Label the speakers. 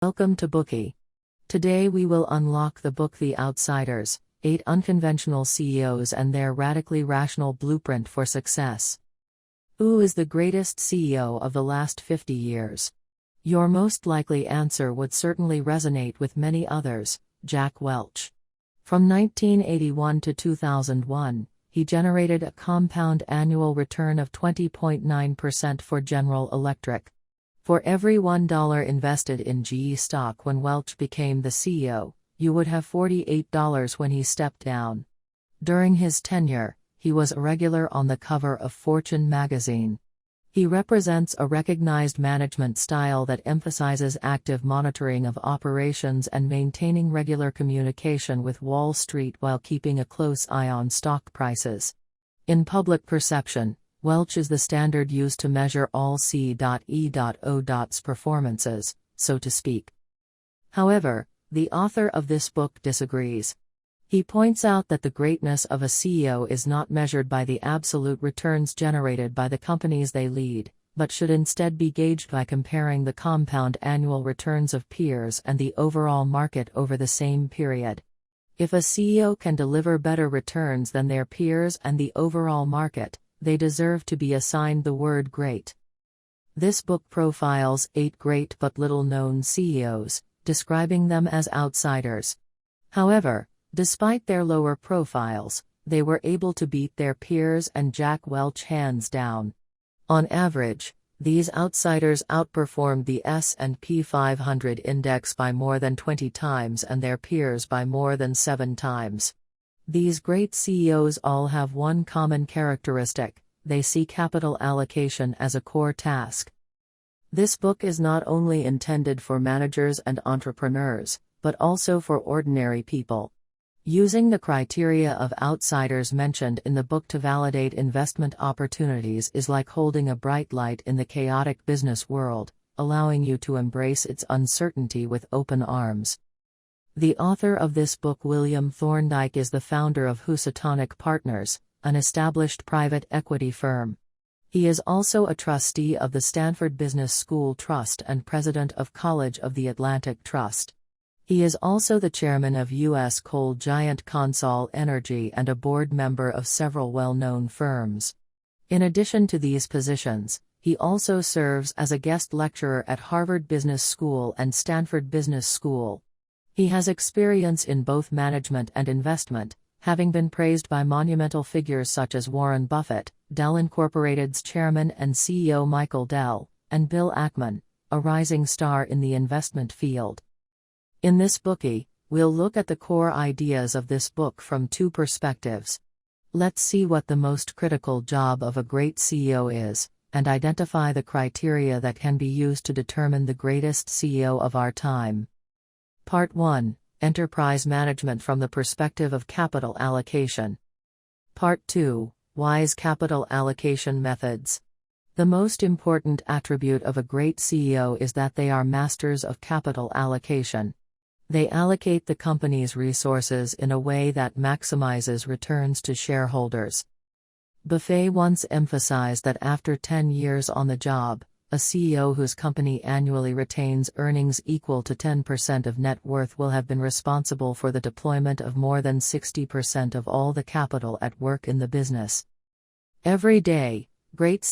Speaker 1: Welcome to Bookie. Today we will unlock the book The Outsiders, 8 Unconventional CEOs and Their Radically Rational Blueprint for Success. Who is the greatest CEO of the last 50 years? Your most likely answer would certainly resonate with many others: Jack Welch. From 1981 to 2001, he generated a compound annual return of 20.9% for General Electric. For every $1 invested in GE stock when Welch became the CEO, you would have $48 when he stepped down. During his tenure, he was a regular on the cover of Fortune magazine. He represents a recognized management style that emphasizes active monitoring of operations and maintaining regular communication with Wall Street while keeping a close eye on stock prices. In public perception, Welch is the standard used to measure all C.E.O.'s performances, so to speak. However, the author of this book disagrees. He points out that the greatness of a CEO is not measured by the absolute returns generated by the companies they lead, but should instead be gauged by comparing the compound annual returns of peers and the overall market over the same period. If a CEO can deliver better returns than their peers and the overall market, they deserve to be assigned the word great. This book profiles 8 great but little-known CEOs, describing them as outsiders. However, despite their lower profiles, they were able to beat their peers and Jack Welch hands down. On average, these outsiders outperformed the S&P 500 index by more than 20 times and their peers by more than 7 times. These great CEOs all have one common characteristic: they see capital allocation as a core task. This book is not only intended for managers and entrepreneurs, but also for ordinary people. Using the criteria of outsiders mentioned in the book to validate investment opportunities is like holding a bright light in the chaotic business world, allowing you to embrace its uncertainty with open arms. The author of this book, N.Thorndike, is the founder of Housatonic Partners, an established private equity firm. He is also a trustee of the Stanford Business School Trust and president of College of the Atlantic Trust. He is also the chairman of U.S. coal giant Consol Energy and a board member of several well-known firms. In addition to these positions, he also serves as a guest lecturer at Harvard Business School and Stanford Business School. He has experience in both management and investment, having been praised by monumental figures such as Warren Buffett, Dell Inc.'s chairman and CEO Michael Dell, and Bill Ackman, a rising star in the investment field. In this Bookie, we'll look at the core ideas of this book from 2 perspectives. Let's see what the most critical job of a great CEO is, and identify the criteria that can be used to determine the greatest CEO of our time. Part 1: Enterprise Management from the Perspective of Capital Allocation. Part 2: Wise Capital Allocation Methods. The most important attribute of a great CEO is that they are masters of capital allocation. They allocate the company's resources in a way that maximizes returns to shareholders. Buffett once emphasized that after 10 years on the job, a CEO whose company annually retains earnings equal to 10% of net worth will have been responsible for the deployment of more than 60% of all the capital at work in the business. Every day, great